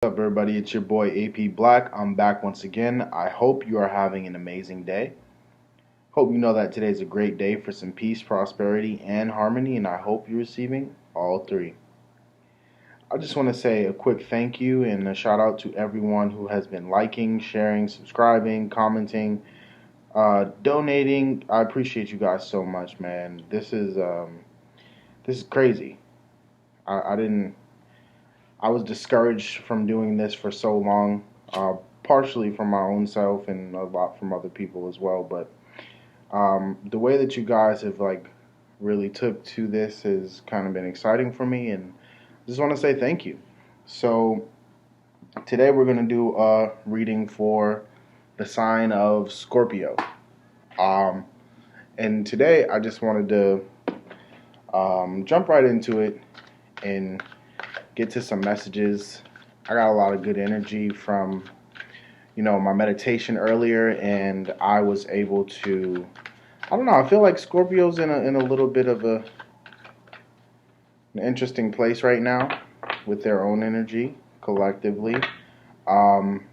What's up, everybody? It's your boy AP Black. I'm back once again. I hope you are having an amazing day. Hope you know that today is a great day for some peace, prosperity, and harmony, and I hope you're receiving all three. I just want to say a quick thank you and a shout out to everyone who has been liking, sharing, subscribing, commenting, donating. I appreciate you guys so much, man. This is crazy. I didn't. I was discouraged from doing this for so long, partially from my own self and a lot from other people as well. But the way that you guys have really took to this has kind of been exciting for me, and I just want to say thank you. So today we're going to do a reading for the sign of Scorpio. Um, and today I just wanted to jump right into it and get to some messages. I got a lot of good energy from, my meditation earlier, and I was able to. I don't know. I feel like Scorpio's in a little bit of an interesting place right now with their own energy collectively. And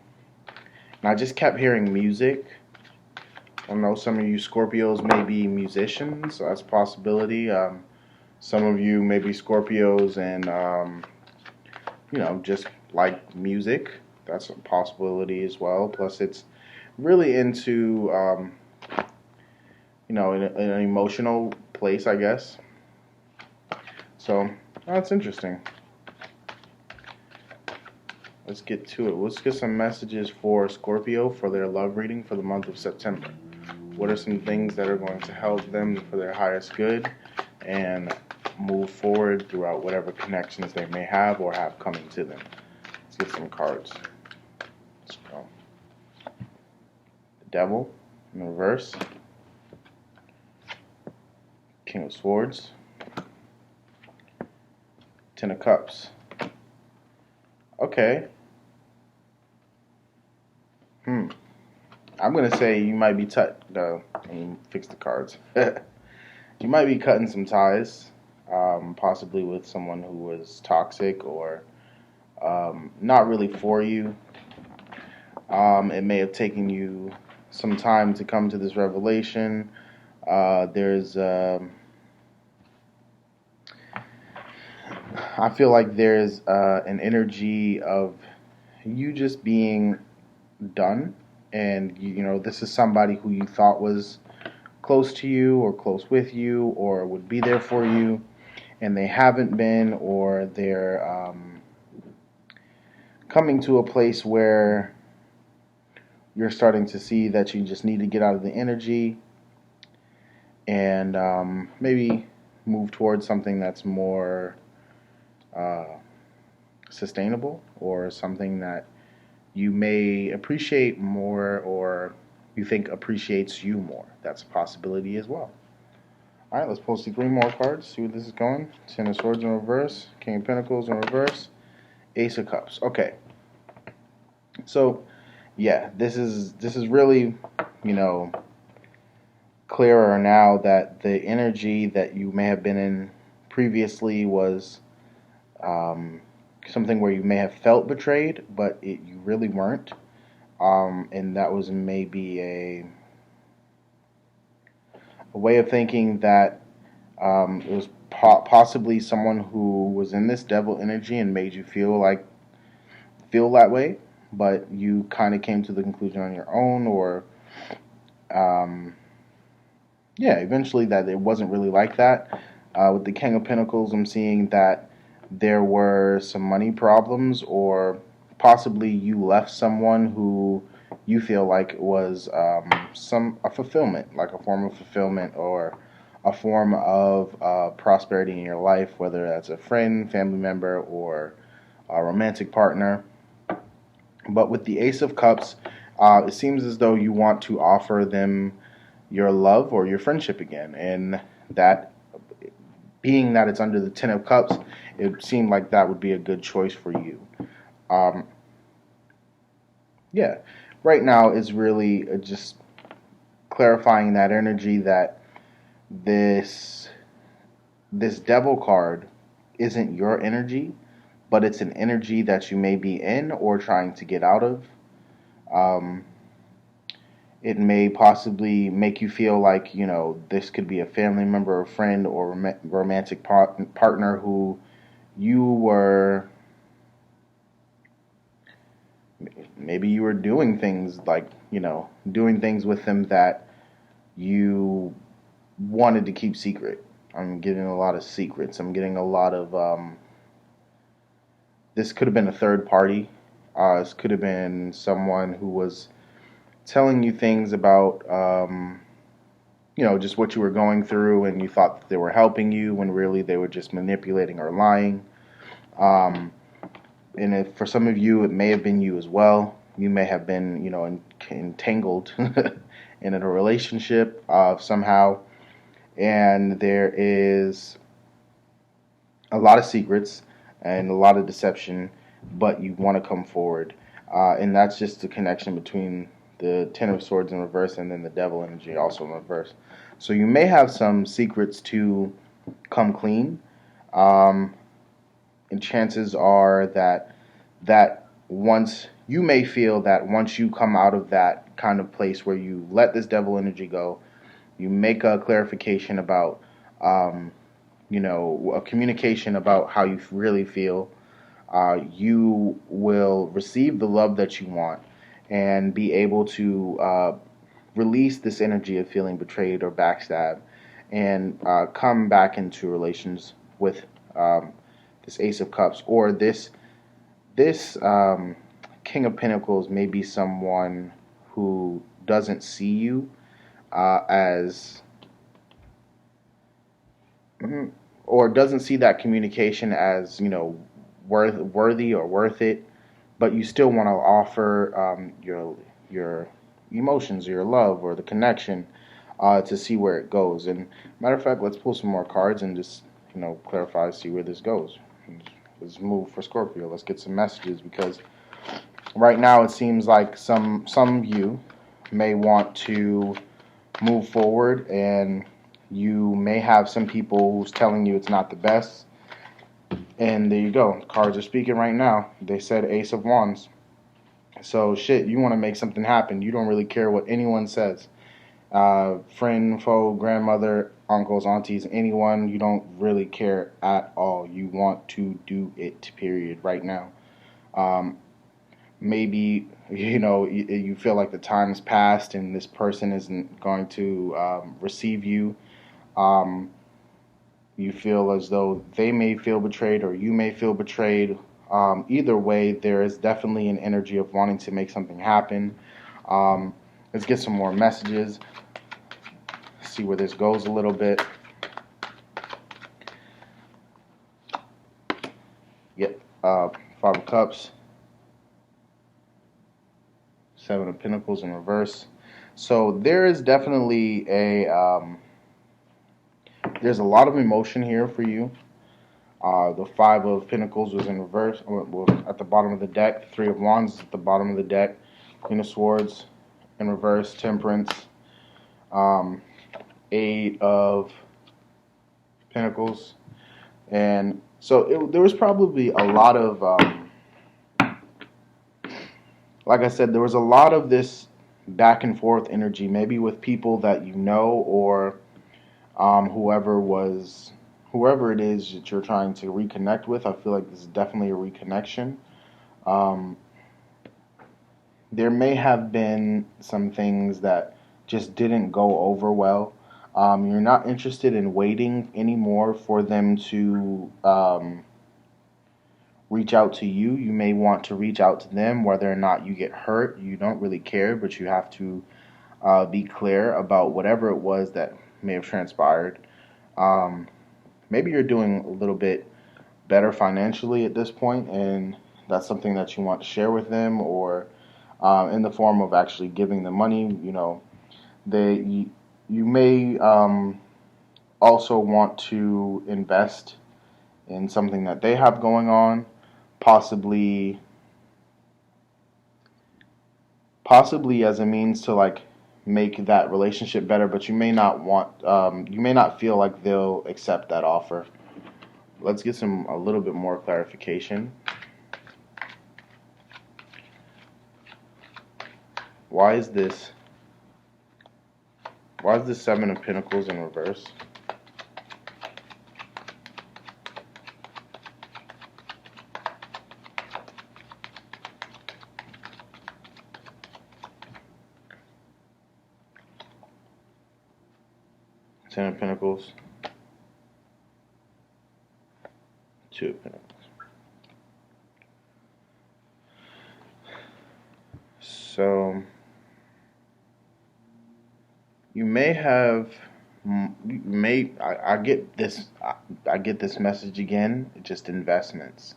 I just kept hearing music. I know some of you Scorpios may be musicians, so that's a possibility. Some of you may be Scorpios and just like music. That's a possibility as well. Plus, it's really into, an emotional place, I guess. So, that's interesting. Let's get to it. Let's get some messages for Scorpio for their love reading for the month of September. What are some things that are going to help them for their highest good and move forward throughout whatever connections they may have or have coming to them? Let's get some cards. Let's go. The Devil in reverse. King of Swords. Ten of Cups. Okay. I'm going to say you might be let me fix the cards. You might be cutting some ties, possibly with someone who was toxic or not really for you. It may have taken you some time to come to this revelation. I feel like there's an energy of you just being done, and this is somebody who you thought was close to you or close with you or would be there for you, and they haven't been, or they're coming to a place where you're starting to see that you just need to get out of the energy and maybe move towards something that's more sustainable, or something that you may appreciate more or you think appreciates you more. That's a possibility as well. All right, let's pull 3 more cards, see where this is going. Ten of Swords in reverse, King of Pentacles in reverse, Ace of Cups. Okay. So, yeah, this is really, clearer now that the energy that you may have been in previously was something where you may have felt betrayed, but you really weren't. And that was maybe a way of thinking that it was possibly someone who was in this devil energy and made you feel that way, but you kind of came to the conclusion on your own, or eventually that it wasn't really like that. With the King of Pentacles, I'm seeing that there were some money problems, or possibly you left someone who you feel like was a fulfillment, like a form of fulfillment or a form of prosperity in your life, whether that's a friend, family member, or a romantic partner. But with the Ace of Cups, it seems as though you want to offer them your love or your friendship again, and that, being that it's under the Ten of Cups, it seemed like that would be a good choice for you. Right now is really just clarifying that energy that this devil card isn't your energy, but it's an energy that you may be in or trying to get out of. Um, it may possibly make you feel like, this could be a family member, a friend, or romantic partner who you were, maybe you were doing things like, doing things with them that you wanted to keep secret. I'm getting a lot of secrets. I'm getting a lot of, this could have been a third party. This could have been someone who was telling you things about, just what you were going through, and you thought that they were helping you when really they were just manipulating or lying. Um, and if, for some of you, it may have been you as well. You may have been, entangled in a relationship somehow, and there is a lot of secrets and a lot of deception, but you want to come forward. And that's just the connection between the Ten of Swords in reverse and then the Devil energy also in reverse. So you may have some secrets to come clean. And chances are that once you may feel that once you come out of that kind of place where you let this devil energy go, you make a clarification about, a communication about how you really feel. You will receive the love that you want and be able to release this energy of feeling betrayed or backstabbed and come back into relations with this Ace of Cups, or this King of Pentacles may be someone who doesn't see you as, or doesn't see that communication as, worthy or worth it, but you still want to offer your emotions, your love, or the connection to see where it goes. And matter of fact, let's pull some more cards and just clarify, see where this goes. Let's move for Scorpio. Let's get some messages, because right now it seems like some of you may want to move forward, and you may have some people who's telling you it's not the best. And there you go. Cards are speaking right now. They said Ace of Wands. So shit, you want to make something happen. You don't really care what anyone says. Friend, foe, grandmother, uncles, aunties, anyone, you don't really care at all. You want to do it, period, right now. Maybe, you feel like the time's passed and this person isn't going to receive you. You feel as though they may feel betrayed or you may feel betrayed. Either way, there is definitely an energy of wanting to make something happen. Let's get some more messages. See where this goes a little bit. Yep. Five of Cups. Seven of Pentacles in reverse. So there is definitely there's a lot of emotion here for you. The Five of Pentacles was in reverse, at the bottom of the deck. The Three of Wands is at the bottom of the deck. Queen of Swords in reverse. Temperance. Eight of Pentacles. And so there was probably a lot of, like I said, there was a lot of this back and forth energy, maybe with people that you know, or whoever it is that you're trying to reconnect with. I feel like this is definitely a reconnection. There may have been some things that just didn't go over well. You're not interested in waiting anymore for them to reach out to you. You may want to reach out to them, whether or not you get hurt. You don't really care, but you have to be clear about whatever it was that may have transpired. Maybe you're doing a little bit better financially at this point, and that's something that you want to share with them, or in the form of actually giving them money. You may also want to invest in something that they have going on, possibly as a means to make that relationship better, but you may not feel like they'll accept that offer. Let's get a little bit more clarification. Why is this? Why is this Seven of Pentacles in reverse? Ten of Pentacles. Two of Pentacles. So you may have, I get this, I get this message again. Just investments.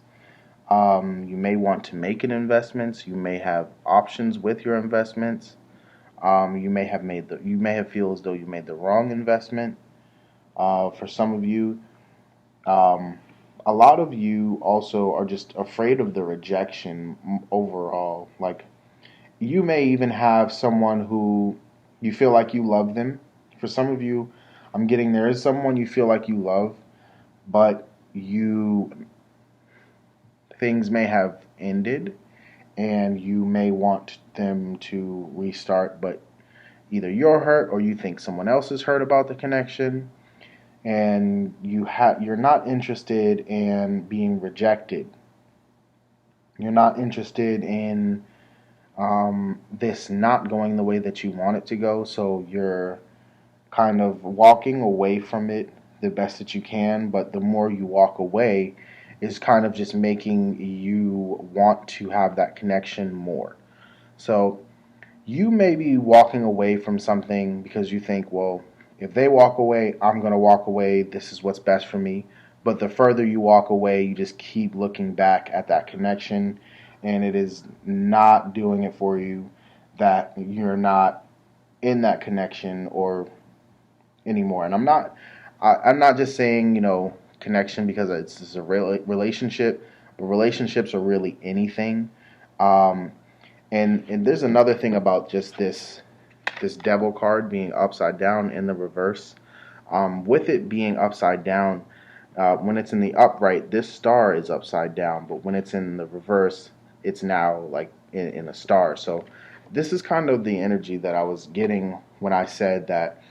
You may want to make an investments. You may have options with your investments. You may have feel as though you made the wrong investment. For some of you, a lot of you also are just afraid of the rejection overall. Like, you may even have someone who you feel like you love them. For some of you, I'm getting there is someone you feel like you love, but things may have ended and you may want them to restart, but either you're hurt or you think someone else is hurt about the connection, and you're not interested in being rejected. You're not interested in this not going the way that you want it to go, so you're kind of walking away from it the best that you can, but the more you walk away is kind of just making you want to have that connection more. So you may be walking away from something because you think, well, if they walk away, I'm going to walk away. This is what's best for me. But the further you walk away, you just keep looking back at that connection, and it is not doing it for you, that you're not in that connection or anymore. And I'm not just saying, connection because it's a real relationship, but relationships are really anything. Um, and there's another thing about just this devil card being upside down in the reverse. With it being upside down, when it's in the upright, this star is upside down, but when it's in the reverse, it's now like in a star. So this is kind of the energy that I was getting when I said that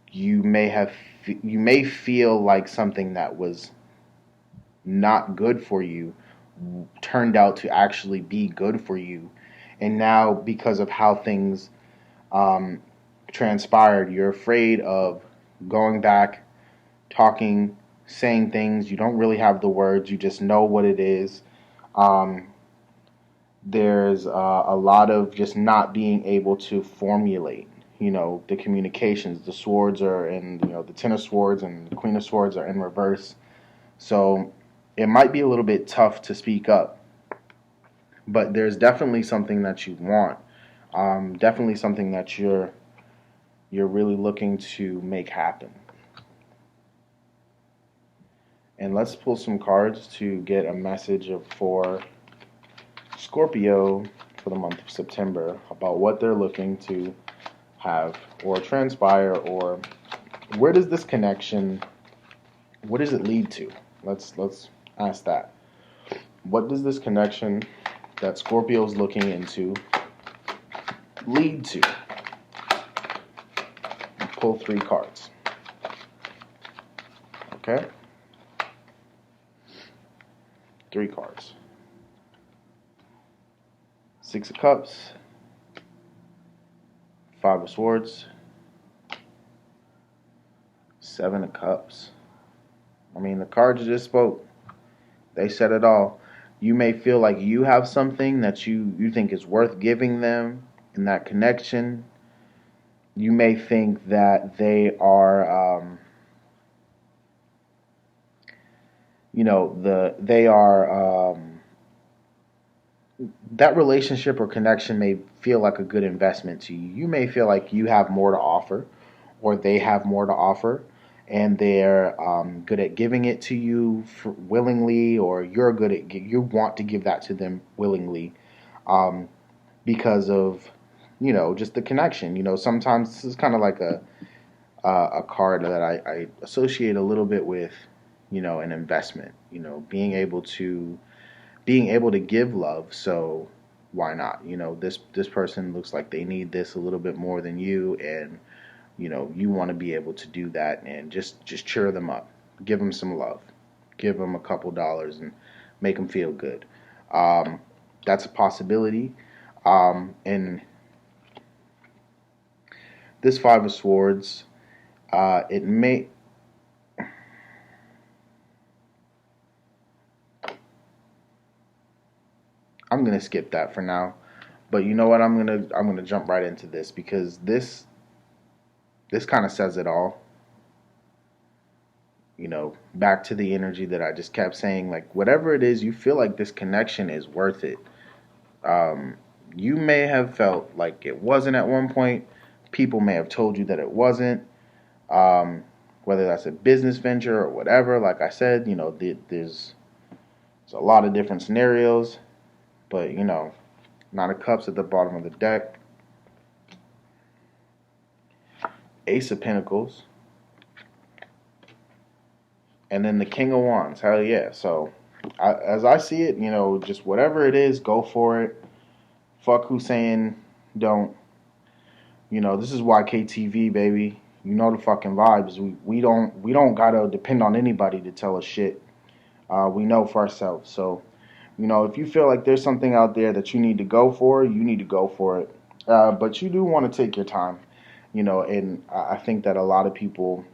you may feel like something that was not good for you turned out to actually be good for you, and now because of how things um, transpired, you're afraid of going back, talking, saying things. You don't really have the words. You just know what it is. Um, there's a lot of just not being able to formulate, the communications. The swords are in, the Ten of Swords and the Queen of Swords are in reverse. So it might be a little bit tough to speak up, but there's definitely something that you want. Definitely something that you're really looking to make happen. And let's pull some cards to get a message for Scorpio for the month of September about what they're looking to have or transpire, or where does this connection, what does it lead to? Let's ask that. What does this connection that Scorpio is looking into lead to? Pull 3 cards. Okay? 3 cards. 6 of Cups, 5 of Swords, 7 of Cups. I mean, the cards just spoke. They said it all. You may feel like you have something that you think is worth giving them in that connection. You may think that they are, that relationship or connection may feel like a good investment to you. You may feel like you have more to offer, or they have more to offer, and they're good at giving it to you willingly, or you want to give that to them willingly, because of just the connection. Sometimes this is kind of like a card that I associate a little bit with an investment. Being able to give love. So why not? This person looks like they need this a little bit more than you, and you want to be able to do that and just cheer them up, give them some love, give them a couple dollars and make them feel good. Um, that's a possibility. And this Five of Swords, it may. I'm gonna skip that for now, but you know what? I'm gonna jump right into this because this kind of says it all. Back to the energy that I just kept saying, like whatever it is, you feel like this connection is worth it. Um, you may have felt like it wasn't at one point. People may have told you that it wasn't. Um, whether that's a business venture or whatever. Like I said, there's a lot of different scenarios, but Nine of Cups at the bottom of the deck, Ace of Pentacles, and then the King of Wands. Hell yeah! So, as I see it, just whatever it is, go for it. Fuck who's saying don't. This is YKTV, baby. You know the fucking vibes. We don't gotta depend on anybody to tell us shit. We know for ourselves. So, if you feel like there's something out there that you need to go for, you need to go for it. But you do want to take your time, and I think that a lot of people,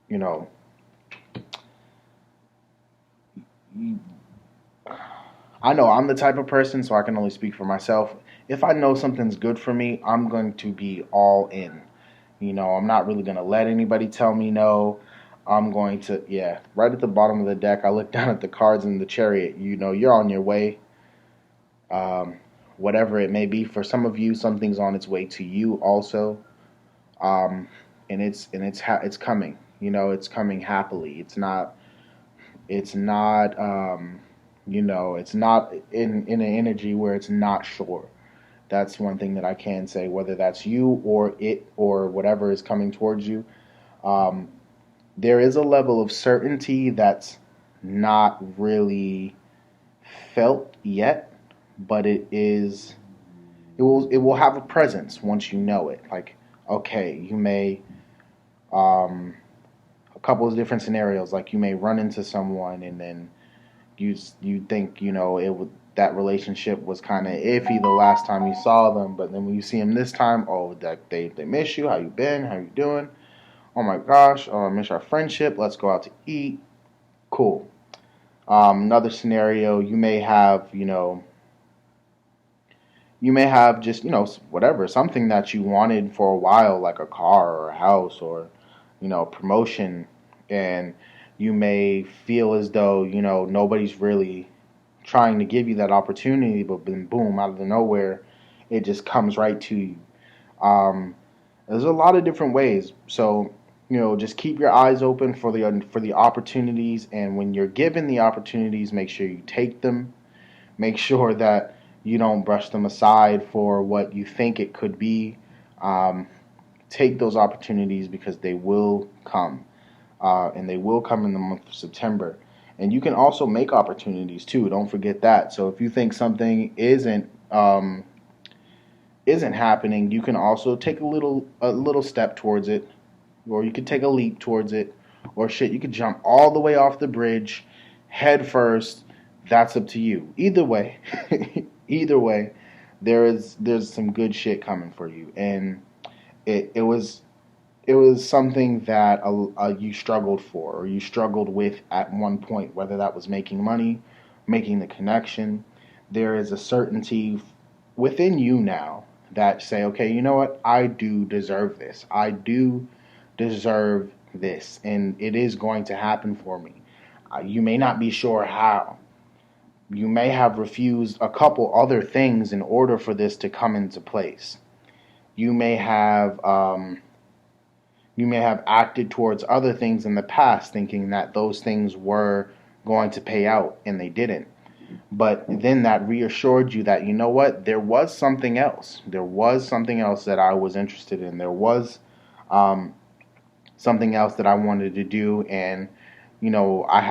you know, I know I'm the type of person, so I can only speak for myself. If I know something's good for me, I'm going to be all in. I'm not really going to let anybody tell me no. I'm going to, yeah, right at the bottom of the deck, I look down at the cards in the Chariot. You're on your way. Um, Whatever it may be. For some of you, something's on its way to you also. Um, and it's coming. It's coming happily. It's not in an energy where it's not sure. That's one thing that I can say, whether that's you or it or whatever is coming towards you. Um, there is a level of certainty that's not really felt yet, but it will have a presence once you know it. Like, okay, you may a couple of different scenarios, like you may run into someone and then you think it would that relationship was kind of iffy the last time you saw them, but then when you see them this time, oh, that they miss you. How you been? How you doing? Oh my gosh, oh, I miss our friendship. Let's go out to eat. Cool. Another scenario, you may have just whatever, something that you wanted for a while, like a car or a house or promotion, and you may feel as though nobody's really trying to give you that opportunity, but then boom, out of the nowhere, it just comes right to you. Um, there's a lot of different ways, so just keep your eyes open for the opportunities, and when you're given the opportunities, make sure you take them. Make sure that you don't brush them aside for what you think it could be. Um, Take those opportunities because they will come, and they will come in the month of September. And you can also make opportunities too. Don't forget that. So if you think something isn't happening, you can also take a little step towards it, or you could take a leap towards it, or shit, you could jump all the way off the bridge, head first. That's up to you. Either way, either way, there's some good shit coming for you, and it was something that you struggled for or you struggled with at one point, whether that was making money, making the connection. There is a certainty within you now that say, okay, you know what? I do deserve this. I do deserve this, and it is going to happen for me. You may not be sure how. You may have refused a couple other things in order for this to come into place. You may have acted towards other things in the past thinking that those things were going to pay out and they didn't. But then that reassured you that, you know what, there was something else. There was something else that I was interested in. There was um, something else that I wanted to do, and I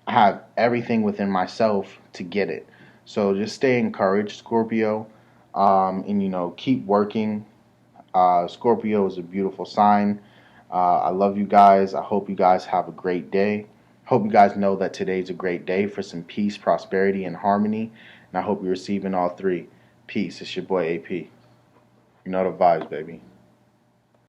have everything within myself to get it. So just stay encouraged, Scorpio, and keep working. Scorpio is a beautiful sign. I love you guys. I hope you guys have a great day. Hope you guys know that today's a great day for some peace, prosperity, and harmony. And I hope you're receiving all three. Peace. It's your boy AP. You know the vibes, baby.